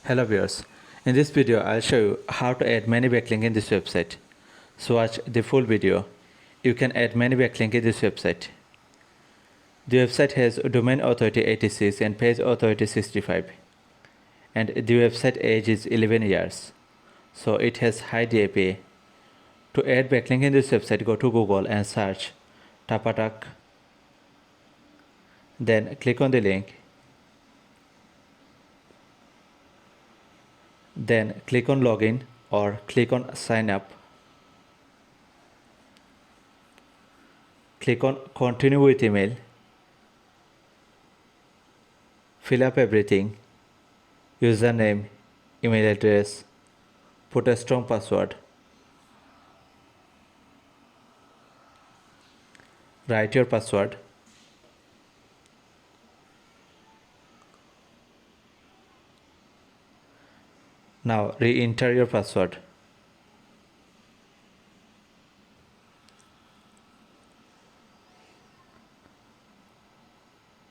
Hello viewers, in this video I'll show you how to add many backlinks in this website. So watch the full video. You can add many backlinks in this website. The website has domain authority 86 and page authority 65, and the website age is 11 years, so it has high DAPA. To add backlink in this website, go to Google and search TapaTalk. Then click on the link. Then click on login or click on sign up. Click on continue with email. Fill up everything: username, email address, put a strong password, write your password. Now re-enter your password.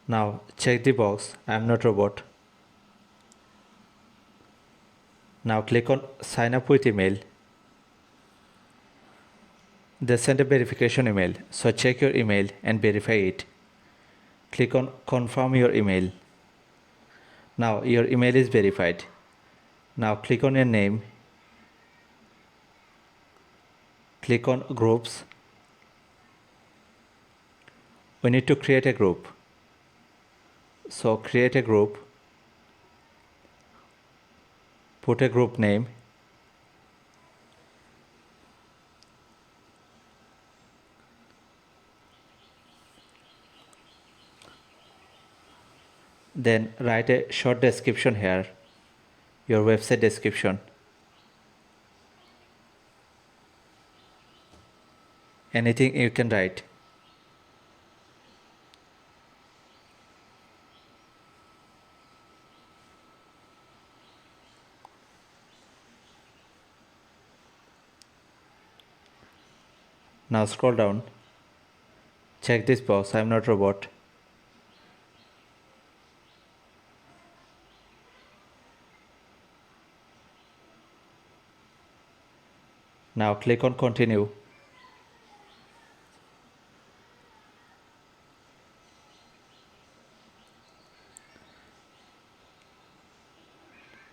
Now check the box I am not robot. Now click on sign up with email. They send a verification email, so check your email and verify it. Click on confirm your email. Now your email is verified. Now click on your name. Click on groups. We need to create a group. So create a group. Put a group name. Then write a short description here, your website description. Anything you can write. Now scroll down. Check this box, I am not robot. Now click on continue.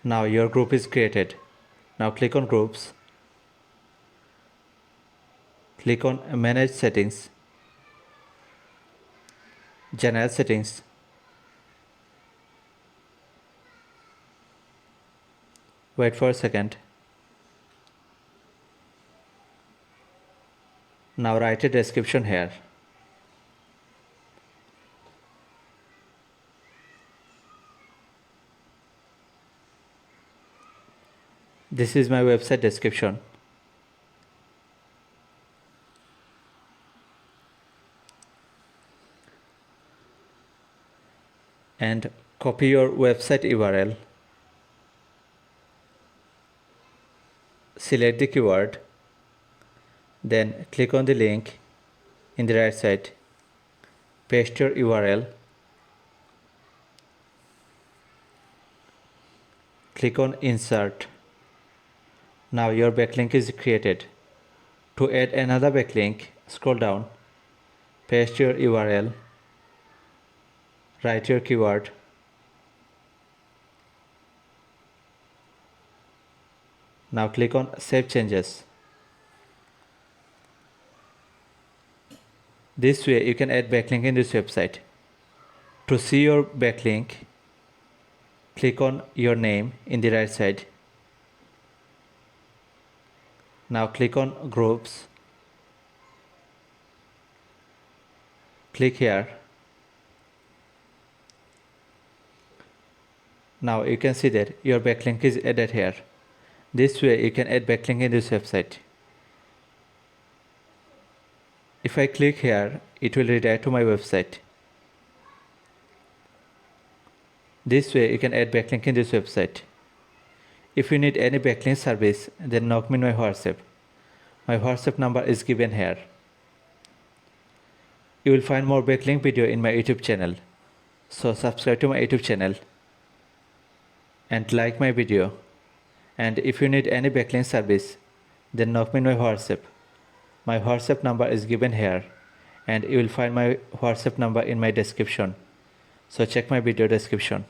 Now your group is created. Now click on groups. Click on manage settings, general settings. Wait for a second. Now write a description here. This is my website description. And copy your website URL. Select the keyword. Then click on the link in the right side. Paste your URL. Click on insert. Now your backlink is created. To add another backlink, scroll down. Paste your URL. Write your keyword. Now click on Save Changes. This way you can add backlink in this website. To see your backlink, click on your name in the right side. Now click on Groups. Click here. Now you can see that your backlink is added here. This way you can add backlink in this website. If I click here, it will redirect to my website. This way you can add backlink in this website. If you need any backlink service, then knock me on my WhatsApp. My WhatsApp number is given here. You will find more backlink video in my YouTube channel. So subscribe to my YouTube channel. and like my video. And if you need any backlink service, then knock me in my WhatsApp. My WhatsApp number is given here, and you will find my WhatsApp number in my description. So check my video description.